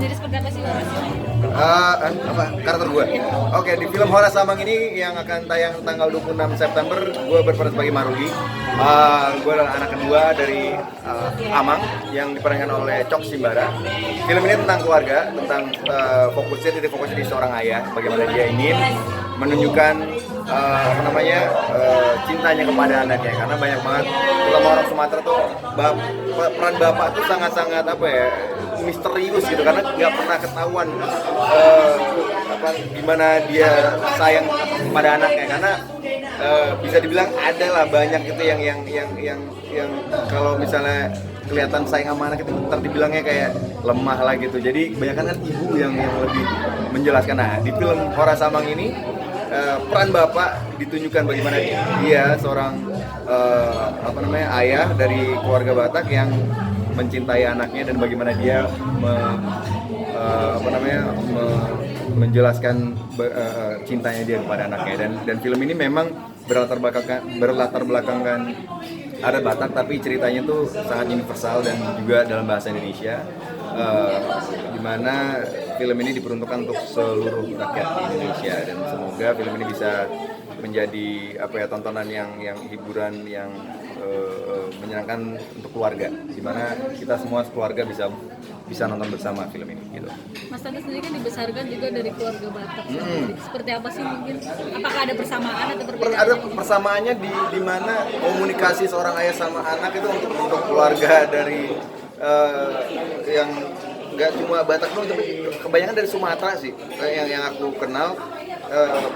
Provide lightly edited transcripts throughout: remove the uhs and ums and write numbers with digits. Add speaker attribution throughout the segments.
Speaker 1: sendiri seperti apa sih Horas?
Speaker 2: Apa karakter gue? Oke, di film Horas Amang ini yang akan tayang tanggal 26 September, gue berperan sebagai Marugi. Gue adalah anak kedua dari Amang yang diperankan oleh Cok Simbara. Film ini tentang keluarga, tentang titik fokusnya di seorang ayah, bagaimana dia ingin menunjukkan cintanya kepada anaknya, karena banyak banget terutama orang Sumatera tuh peran bapak tuh sangat-sangat misterius gitu, karena nggak pernah ketahuan gimana dia sayang pada anaknya, karena bisa dibilang ada lah banyak itu yang kalau misalnya kelihatan sayang sama anak itu ntar dibilangnya kayak lemah lah gitu. Jadi kebanyakan kan ibu yang lebih menjelaskan. Nah, di film Horas Amang ini peran bapak ditunjukkan bagaimana dia seorang ayah dari keluarga Batak yang mencintai anaknya dan bagaimana dia menjelaskan cintanya dia kepada anaknya. Dan film ini memang berlatar belakangkan ada Batak, tapi ceritanya tuh sangat universal dan juga dalam bahasa Indonesia, dimana film ini diperuntukkan untuk seluruh rakyat di Indonesia, dan semoga film ini bisa menjadi tontonan yang hiburan yang menyenangkan untuk keluarga, dimana kita semua keluarga bisa nonton bersama film ini gitu.
Speaker 1: Mas Tanda sendiri kan dibesarkan juga dari keluarga Batak. Seperti apa sih mungkin? Apakah ada persamaan atau perbedaan?
Speaker 2: Ada persamaannya di mana komunikasi seorang ayah sama anak itu untuk keluarga dari yang nggak cuma Batak doang, tapi kebanyakan dari Sumatera sih yang aku kenal.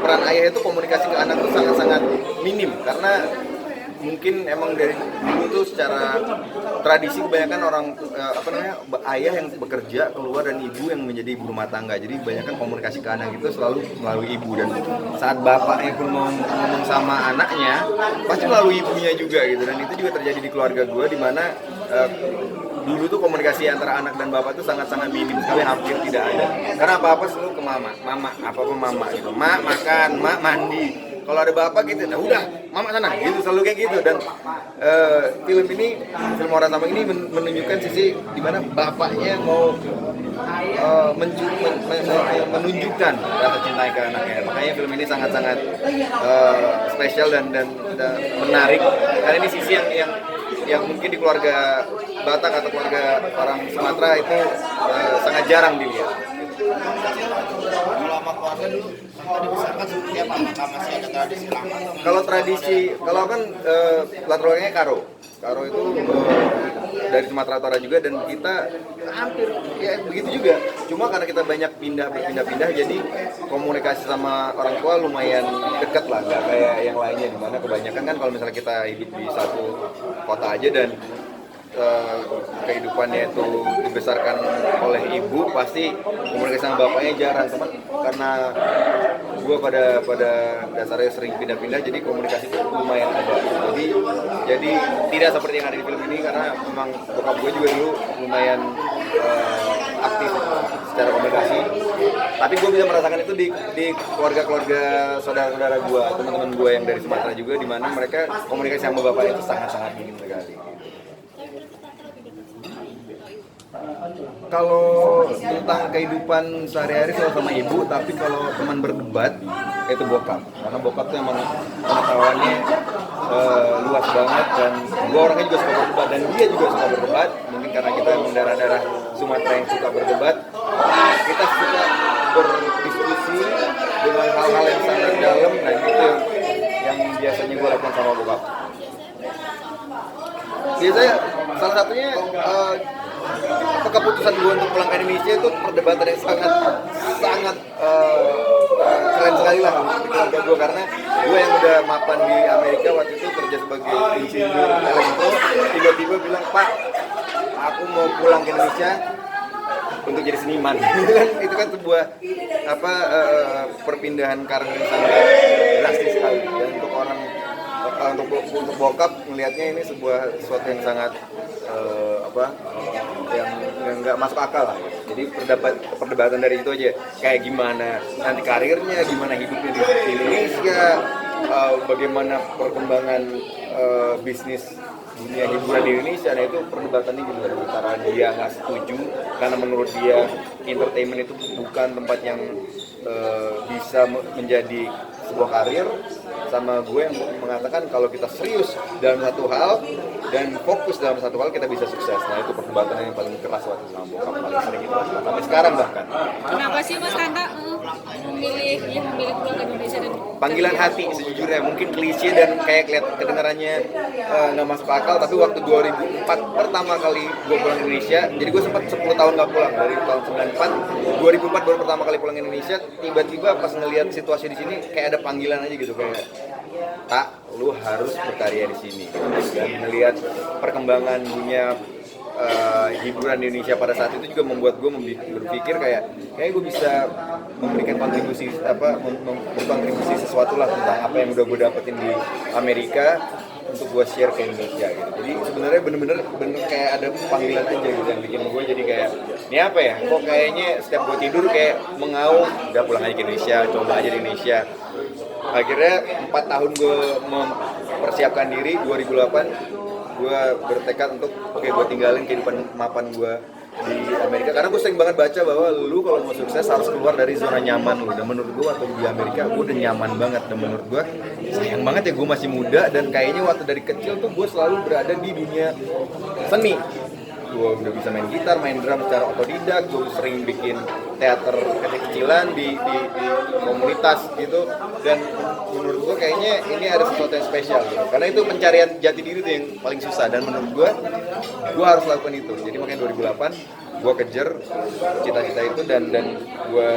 Speaker 2: Peran ayah itu komunikasi ke anak itu sangat-sangat minim, karena mungkin emang dari dulu tuh secara tradisi kebanyakan orang ayah yang bekerja keluar dan ibu yang menjadi ibu rumah tangga. Jadi kebanyakan komunikasi ke anak itu selalu melalui ibu, dan saat bapaknya pun mau ngomong sama anaknya pasti melalui ibunya juga gitu. Dan itu juga terjadi di keluarga gue, di mana dulu tuh komunikasi antara anak dan bapak tuh sangat-sangat minim sekali, hampir tidak ada. Karena apa-apa selalu ke mama gitu. Mak makan, mak mandi. Kalau ada bapak gitu, nah udah, mama sana gitu, selalu kayak gitu. Dan film Horas Amang ini menunjukkan sisi di mana bapaknya mau menunjukkan rasa cinta ke anaknya. Makanya film ini sangat-sangat spesial dan menarik, karena ini sisi yang mungkin di keluarga Batak atau keluarga orang Sumatera itu sangat jarang dilihat.
Speaker 3: Kalau sama keluarga dulu dibesarkan seperti apa? Apakah masih ada tradisi lama?
Speaker 2: Kalau tradisi, kalau kan latar belakangnya Karo itu dari Sumatera Utara juga, dan kita hampir ya begitu juga. Cuma karena kita banyak berpindah-pindah, jadi komunikasi sama orang tua lumayan dekat lah, nggak kayak yang lainnya, dimana kebanyakan kan kalau misalnya kita hidup di satu kota aja dan kehidupannya itu dibesarkan oleh ibu, pasti komunikasi sama bapaknya jarang. Cuman karena gue pada dasarnya sering pindah-pindah, jadi komunikasi itu lumayan ada. Jadi tidak seperti yang ada di film ini, karena memang bokap gue juga dulu lumayan aktif secara komunikasi. Tapi gue bisa merasakan itu di keluarga saudara-saudara gue, teman-teman gue yang dari Sumatera juga, di mana mereka komunikasi sama bapaknya itu sangat-sangat minim sekali. Kalau tentang kehidupan sehari-hari selalu sama ibu, tapi kalau teman berdebat itu bokap, karena bokap tuh emang pengetahuannya luas banget, dan gue orangnya juga suka berdebat dan dia juga suka berdebat. Mungkin karena kita emang darah Sumatera yang suka berdebat, kita suka berdiskusi dengan hal-hal yang sangat dalam. Nah itu yang biasanya gue lakukan sama bokap. Biasanya salah satunya keputusan gue untuk pulang ke Indonesia itu perdebatan yang sangat keren sekali lah di keluarga gue, karena gue yang udah mapan di Amerika waktu itu kerja sebagai insinyur elektro, tiba-tiba bilang, "Pak, aku mau pulang ke Indonesia untuk jadi seniman." Itu kan sebuah perpindahan karir yang sangat drastis sekali, dan untuk bokap melihatnya ini sesuatu yang sangat yang nggak masuk akal lah. Jadi perdebatan dari itu aja, kayak gimana nanti karirnya, gimana hidupnya di Indonesia, bagaimana perkembangan bisnis dunia hiburan di Indonesia. Nah itu perdebatannya gitu kan, antara dia nggak setuju karena menurut dia entertainment itu bukan tempat yang bisa menjadi sebuah karir, sama gue yang mengatakan kalau kita serius dalam satu hal dan fokus dalam satu hal kita bisa sukses. Nah itu perdebatan yang paling keras waktu sama bokap, paling sering itu sampai sekarang bahkan.
Speaker 1: Kenapa sih Mas Kanta memilih pulang ke Indonesia dan
Speaker 2: Panggilan hati sejujurnya, mungkin klise dan kayak kedengarannya nggak masuk akal, tapi waktu 2004 pertama kali gue pulang ke Indonesia, jadi gue sempat 10 tahun nggak pulang, dari tahun 94, 2004 baru pertama kali pulang ke Indonesia. Tiba-tiba pas ngelihat situasi di sini kayak ada panggilan aja gitu, kayak tak, lu harus berkarya di sini. Dan melihat perkembangan dunia hiburan di Indonesia pada saat itu juga membuat gue berpikir kayak gue bisa memberikan kontribusi berkontribusi sesuatu lah tentang apa yang udah gue dapetin di Amerika untuk gue share ke Indonesia gitu. Jadi sebenarnya bener-bener kayak ada panggilan aja gitu yang bikin gue jadi kayak ini apa ya, kok kayaknya setiap gue tidur kayak mengaum udah pulang aja ke Indonesia, coba aja di Indonesia. Akhirnya 4 tahun gue mempersiapkan diri, 2008 gue bertekad untuk gue tinggalin kehidupan mapan gue di Amerika, karena gue sering banget baca bahwa lu kalau mau sukses harus keluar dari zona nyaman lu. Dan menurut gue waktu di Amerika gue udah nyaman banget, dan menurut gue sayang banget ya gue masih muda dan kayaknya waktu dari kecil tuh gue selalu berada di dunia seni. Gue udah bisa main gitar, main drum secara otodidak, gue sering bikin teater kecil-kecilan di komunitas gitu. Dan menurut gue kayaknya ini ada sesuatu yang spesial gitu, karena itu pencarian jati diri tuh yang paling susah, dan menurut gue harus lakukan itu. Jadi makanya 2008 gue kejar cita-cita itu, dan gue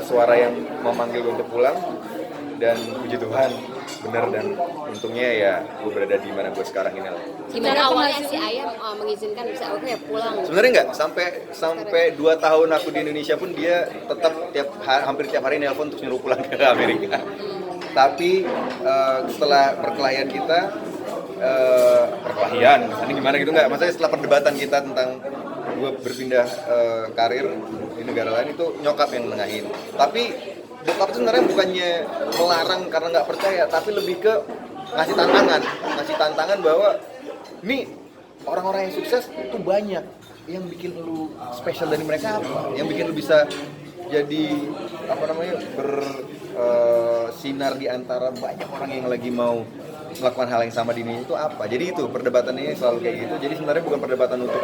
Speaker 2: suara yang memanggil gue untuk pulang, dan puji Tuhan benar, dan untungnya ya gue berada di mana gue sekarang ini lah.
Speaker 4: Gimana awalnya si Ayam mengizinkan bisa pulang?
Speaker 2: Sebenarnya enggak, sampai 2 tahun aku di Indonesia pun dia tetap hampir tiap hari nelpon untuk nyuruh pulang ke Amerika. Tapi setelah perkelahian kita, ini gimana gitu nggak? Maksudnya setelah perdebatan kita tentang gue berpindah karir di negara lain, itu nyokap yang nengahin. Tapi bokap itu sebenarnya bukannya melarang karena nggak percaya, tapi lebih ke ngasih tantangan bahwa nih orang-orang yang sukses itu banyak, yang bikin lu spesial dari mereka apa, yang bikin lu bisa jadi bersinar di antara banyak orang yang lagi mau melakukan hal yang sama di Indonesia itu apa. Jadi itu perdebatannya selalu kayak gitu. Jadi sebenarnya bukan perdebatan untuk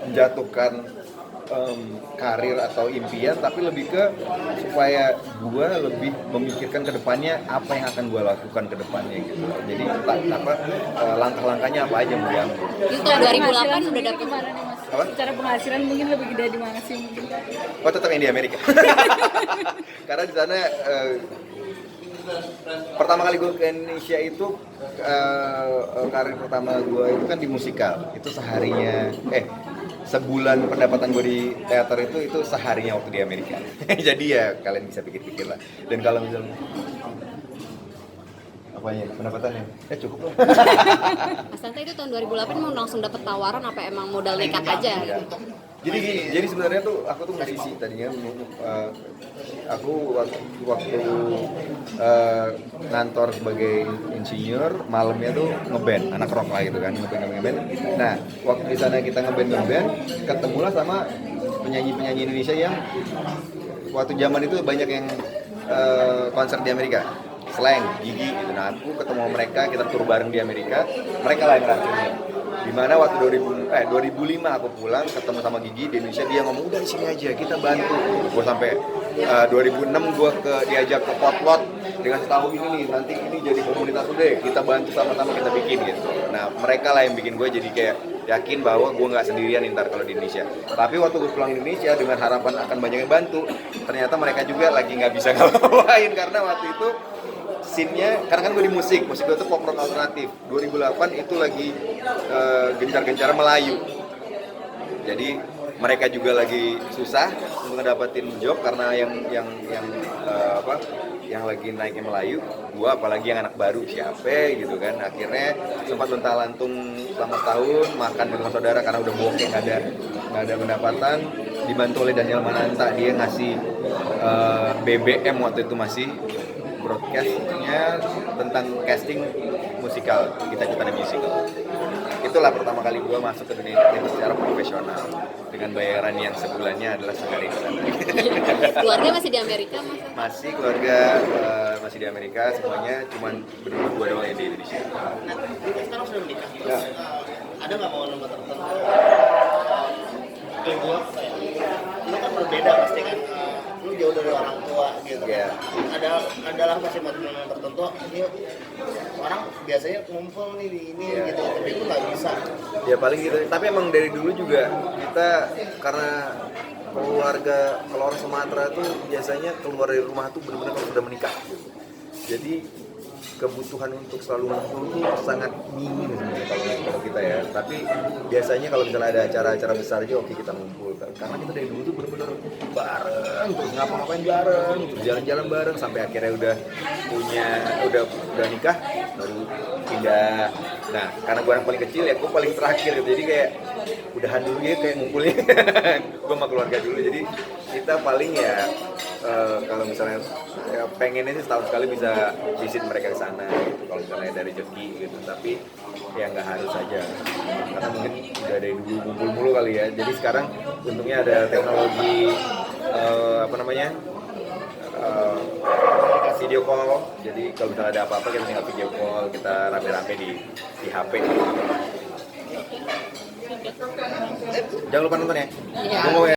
Speaker 2: menjatuhkan karir atau impian, tapi lebih ke supaya gue lebih memikirkan ke depannya apa yang akan gue lakukan ke depannya gitu. Jadi langkah-langkahnya apa aja mau diambil.
Speaker 4: Itu tahun 2008 udah dapet
Speaker 1: gimana nih Mas?
Speaker 2: Apa?
Speaker 1: Secara penghasilan mungkin lebih gede di mana sih mungkin?
Speaker 2: Oh tetap yang di Amerika. Karena di sana pertama kali gue ke Indonesia itu karir pertama gue itu kan di musikal. Itu seharinya sebulan pendapatan gue di teater itu seharinya waktu di Amerika. Jadi ya kalian bisa pikir-pikir lah. Dan kalau misalnya apanya pendapatannya? Cukup lah.
Speaker 4: Mas Tante itu tahun 2008 mau langsung dapet tawaran apa emang modal nekat aja gitu?
Speaker 2: Jadi sebenarnya tuh aku tuh musisi tadinya. Aku waktu ngantor sebagai insinyur, malamnya tuh ngeband, anak rock lah gitu kan, ngeband. Nah, waktu di sana kita ngeband, ketemulah sama penyanyi Indonesia yang waktu zaman itu banyak yang konser di Amerika. Slang, Gigi gitu. Nah, aku ketemu mereka, kita tur bareng di Amerika. Mereka lah yang ngeracunin. Dimana waktu 2005 aku pulang ketemu sama Gigi di Indonesia, dia ngomong udah di sini aja kita bantu. Gue sampai 2006 gue diajak ke Potlot dengan tahu ini nih, nanti ini jadi komunitas udah kita bantu sama-sama kita bikin gitu. Nah mereka lah yang bikin gue jadi kayak yakin bahwa gue nggak sendirian ntar kalau di Indonesia. Tapi waktu gue pulang di Indonesia dengan harapan akan banyak yang bantu, ternyata mereka juga lagi nggak bisa ngapain karena waktu itu scene-nya, karena kan gue di musik gue tuh pop rock alternatif. 2008 itu lagi gencar-gencar Melayu, jadi mereka juga lagi susah untuk ngedapetin job karena yang lagi naiknya Melayu. Gue apalagi yang anak baru siapa gitu kan, akhirnya sempat lontar-lantung selama tahun makan dengan saudara karena udah bokeh nggak ada pendapatan. Dibantu oleh Daniel Mananta, dia ngasih BBM waktu itu masih broadcastnya tentang casting musikal, kita Musical. itulah pertama kali gue masuk ke dunia entertainment secara profesional dengan bayaran yang sebulannya adalah setengah ribu.
Speaker 4: Keluarga masih di Amerika, Mas?
Speaker 2: Masih keluarga masih di Amerika, semuanya cuman berdua gue doang yang di Indonesia.
Speaker 3: Nah, kita sekarang sudah menikah. Terus
Speaker 2: Ya.
Speaker 3: ada nggak momen tertentu? Kayak gue kayak lu kan berbeda pasti kan. Lu jauh dari orang tua gitu.
Speaker 2: Iya.
Speaker 3: Adalah pasti momen tertentu. Ini orang biasanya ngumpul nih di ini
Speaker 2: Iya.
Speaker 3: gitu, tapi lu nggak bisa.
Speaker 2: Ya paling gitu. Tapi emang dari dulu juga kita karena keluarga kalau orang Sumatera tuh biasanya keluar dari rumah tuh benar-benar kalau sudah menikah. Jadi kebutuhan untuk selalu ngumpul tuh sangat minim sebenarnya kalau kita ya. Tapi biasanya kalau misalnya ada acara-acara besar aja oke kita ngumpul. Karena kita dari dulu tuh benar-benar bareng, terus ngapa-ngapain bareng, terus jalan-jalan bareng sampai akhirnya udah nikah baru pindah. Nah, karena gue anak paling kecil ya gue paling terakhir gitu. Jadi kayak udahan dulu ya kayak ngumpulnya. Gue sama keluarga dulu. Jadi kita paling ya kalau misalnya ya pengennya sih setahun sekali bisa visit mereka ke sana gitu. Kalau misalnya dari rezeki gitu. Tapi ya nggak harus aja. Karena mungkin udah dari dulu ngumpul mulu kali ya. Jadi sekarang untungnya ada teknologi video call. Jadi kalau misalnya ada apa-apa kita tinggal video call, kita rame-rame di HP. Jangan lupa nonton ya.
Speaker 4: Iya.
Speaker 2: Tunggu ya.